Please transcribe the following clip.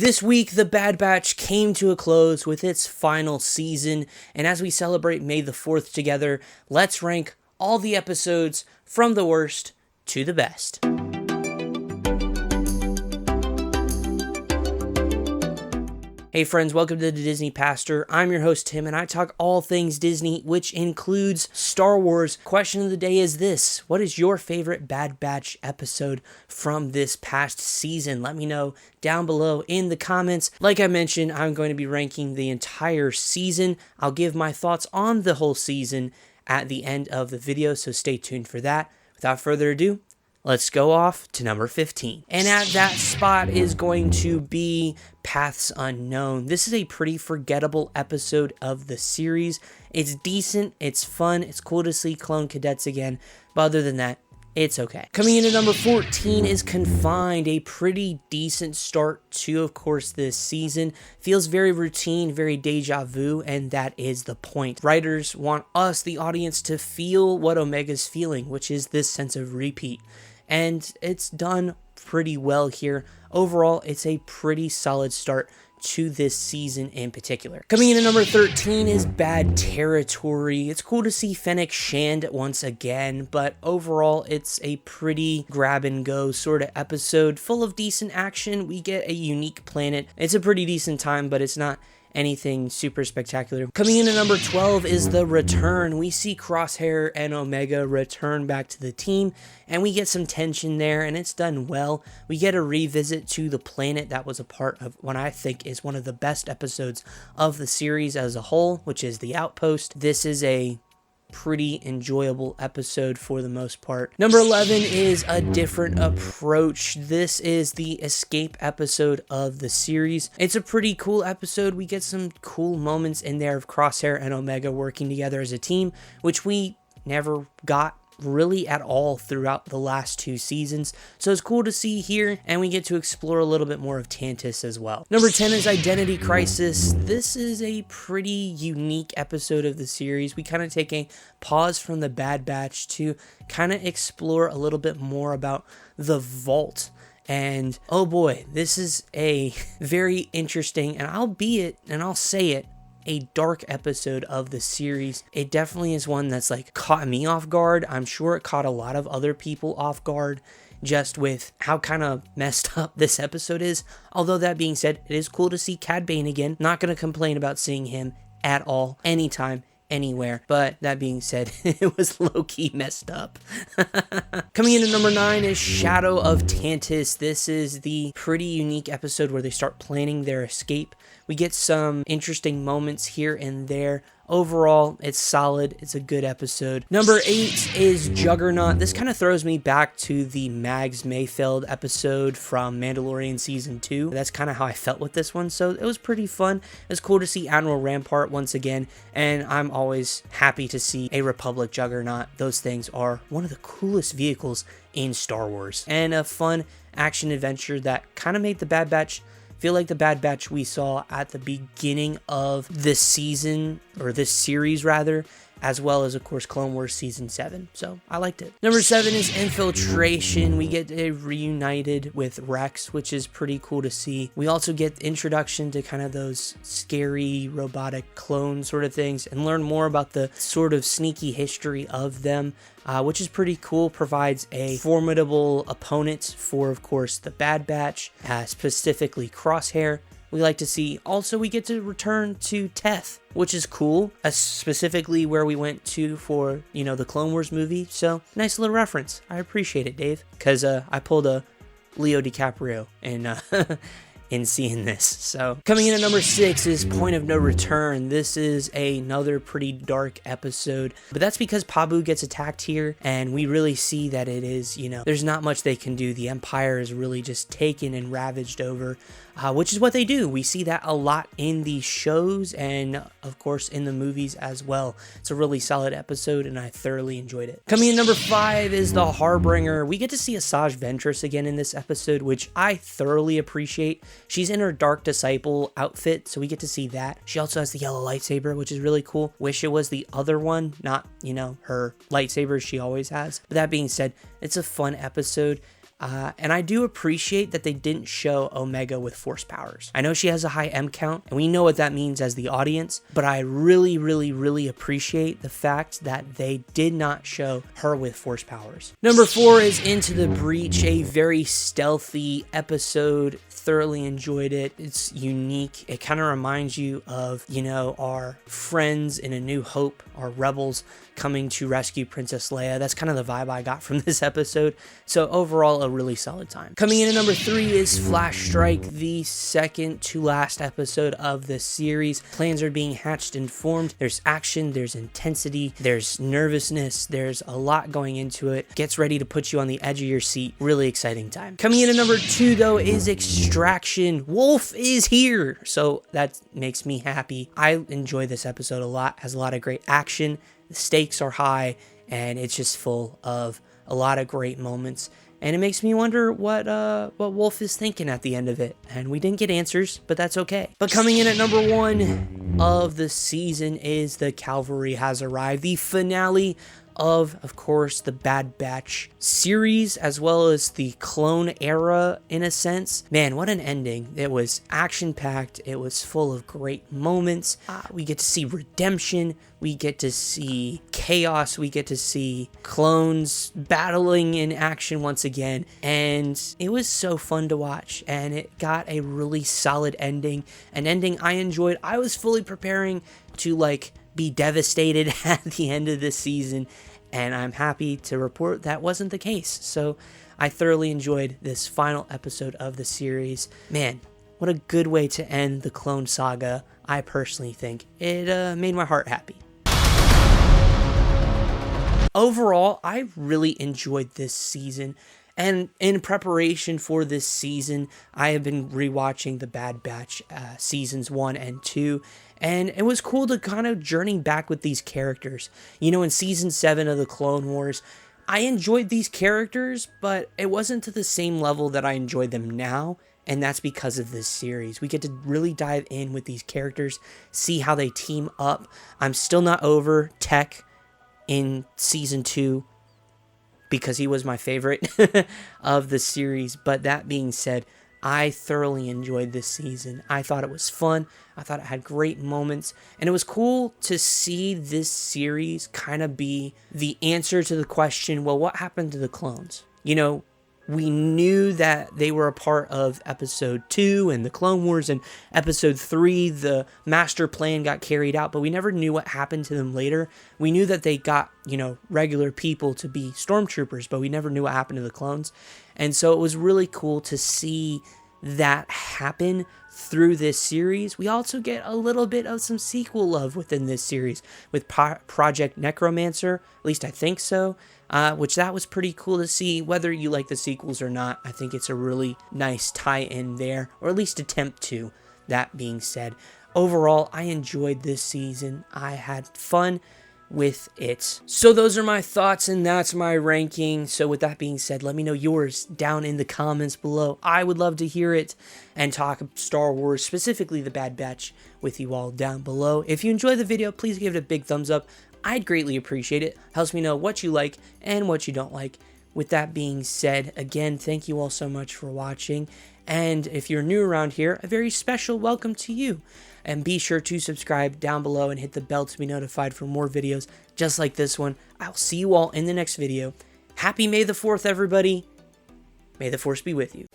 This week, The Bad Batch came to a close with its final season, and as we celebrate May the 4th together, let's rank all the episodes from the worst to the best. Hey friends, welcome to the Disney Pastor. I'm your host Tim, and I talk all things Disney, which includes Star Wars. Question of the day is this: what is your favorite Bad Batch episode from this past season? Let me know down below in the comments. Like I mentioned, I'm going to be ranking the entire season. I'll give my thoughts on the whole season at the end of the video, so stay tuned for that. Without further ado, let's go off to number 15. And at that spot is going to be Paths Unknown. This is a pretty forgettable episode of the series. It's decent, it's fun, it's cool to see clone cadets again, but other than that, it's okay. Coming in at number 14 is Confined, a pretty decent start to, of course, this season. Feels very routine, very deja vu, and that is the point. Writers want us, the audience, to feel what Omega's feeling, which is this sense of repeat. And it's done pretty well here. Overall, it's a pretty solid start to this season in particular. Coming in at number 13 is Bad Territory. It's cool to see Fennec Shand once again, but overall, it's a pretty grab and go sort of episode full of decent action. We get a unique planet. It's a pretty decent time, but it's not anything super spectacular. Coming in at number 12 is The Return. We see Crosshair and Omega return back to the team, and we get some tension there, and it's done well. We get a revisit to the planet that was a part of what I think is one of the best episodes of the series as a whole, which is The Outpost. This is a pretty enjoyable episode for the most part. Number 11 is A Different Approach. This is the escape episode of the series. It's a pretty cool episode. We get some cool moments in there of Crosshair and Omega working together as a team, which we never got really at all throughout the last two seasons. So it's cool to see here, and we get to explore a little bit more of Tantus as well. Number 10 is Identity Crisis. This is a pretty unique episode of the series. We kind of take a pause from the Bad Batch to kind of explore a little bit more about the Vault. And oh boy, this is a very interesting, and I'll say it, a dark episode of the series. It definitely is one that's like caught me off guard. I'm sure it caught a lot of other people off guard just with how kind of messed up this episode is. Although that being said, it is cool to see Cad Bane again. Not going to complain about seeing him at all, anytime, anywhere. But that being said, it was low-key messed up. Coming in at number 9 is Shadow of Tantus. This is the pretty unique episode where they start planning their escape. We get some interesting moments here and there. Overall, it's solid. It's a good episode. Number 8 is Juggernaut. This kind of throws me back to the Mags Mayfeld episode from Mandalorian Season 2. That's kind of how I felt with this one, so it was pretty fun. It's cool to see Admiral Rampart once again, and I'm always happy to see a Republic Juggernaut. Those things are one of the coolest vehicles in Star Wars, and a fun action adventure that kind of made the Bad Batch feel like the Bad Batch we saw at the beginning of this season, or this series rather, as well as, of course, Clone Wars Season 7. So I liked it. Number 7 is Infiltration. We get reunited with Rex, which is pretty cool to see. We also get introduction to kind of those scary robotic clone sort of things, and learn more about the sort of sneaky history of them, which is pretty cool. Provides a formidable opponent for, of course, the Bad Batch, specifically Crosshair. We like to see. Also, we get to return to Teth, which is cool, specifically where we went to for, the Clone Wars movie. So, nice little reference. I appreciate it, Dave, because I pulled a Leo DiCaprio in seeing this. So, coming in at number 6 is Point of No Return. This is another pretty dark episode, but that's because Pabu gets attacked here, and we really see that it is, there's not much they can do. The Empire is really just taken and ravaged over, which is what they do. We see that a lot in the shows and, of course, in the movies as well. It's a really solid episode, and I thoroughly enjoyed it. Coming in number 5 is The Harbinger. We get to see Asajj Ventress again in this episode, which I thoroughly appreciate. She's in her Dark Disciple outfit, so we get to see that. She also has the yellow lightsaber, which is really cool. Wish it was the other one, not, her lightsaber she always has. But that being said, it's a fun episode. And I do appreciate that they didn't show Omega with force powers. I know she has a high M count, and we know what that means as the audience, but I really, really, really appreciate the fact that they did not show her with force powers. Number 4 is Into the Breach, a very stealthy episode. Thoroughly enjoyed it. It's unique. It kind of reminds you of, our friends in A New Hope, our rebels coming to rescue Princess Leia. That's kind of the vibe I got from this episode. So overall, a really solid time. Coming in at number 3 is Flash Strike, the second to last episode of the series. Plans are being hatched and formed. There's action, there's intensity, there's nervousness, there's a lot going into it. Gets ready to put you on the edge of your seat. Really exciting time. Coming in at number 2 though is Extraction. Wolf is here, so that makes me happy. I enjoy this episode a lot. Has a lot of great action. The stakes are high, and it's just full of a lot of great moments. And it makes me wonder what Wolf is thinking at the end of it. And we didn't get answers, but that's okay. But coming in at number 1 of the season is The Cavalry Has Arrived, the finale of course, the Bad Batch series, as well as the clone era, in a sense. Man, what an ending. It was action-packed. It was full of great moments. We get to see redemption. We get to see chaos. We get to see clones battling in action once again. And it was so fun to watch. And it got a really solid ending. An ending I enjoyed. I was fully preparing to, be devastated at the end of this season, and I'm happy to report that wasn't the case. So I thoroughly enjoyed this final episode of the series. Man, what a good way to end the Clone Saga. I personally think it made my heart happy. Overall, I really enjoyed this season. And in preparation for this season, I have been rewatching the Bad Batch seasons 1 and 2, and it was cool to kind of journey back with these characters. In season 7 of the Clone Wars, I enjoyed these characters, but it wasn't to the same level that I enjoy them now, and that's because of this series. We get to really dive in with these characters, see how they team up. I'm still not over Tech in season 2, because he was my favorite of the series. But that being said, I thoroughly enjoyed this season. I thought it was fun. I thought it had great moments. And it was cool to see this series kind of be the answer to the question, well, what happened to the clones? We knew that they were a part of episode 2 and the Clone Wars, and episode 3, the master plan got carried out, but we never knew what happened to them later. We knew that they got, regular people to be stormtroopers, but we never knew what happened to the clones. And so it was really cool to see that happen through this series. We also get a little bit of some sequel love within this series with Project Necromancer, at least I think so, which that was pretty cool to see. Whether you like the sequels or not, I think it's a really nice tie-in there, or at least attempt to. That being said, overall, I enjoyed this season. I had fun with it. So those are my thoughts, and that's my ranking. So with that being said, let me know yours down in the comments below. I would love to hear it and talk Star Wars, specifically the Bad Batch, with you all down below. If you enjoyed the video, please give it a big thumbs up. I'd greatly appreciate it. Helps me know what you like and what you don't like. With that being said, again, thank you all so much for watching. And if you're new around here, a very special welcome to you. And be sure to subscribe down below and hit the bell to be notified for more videos just like this one. I'll see you all in the next video. Happy May the 4th, everybody. May the Force be with you.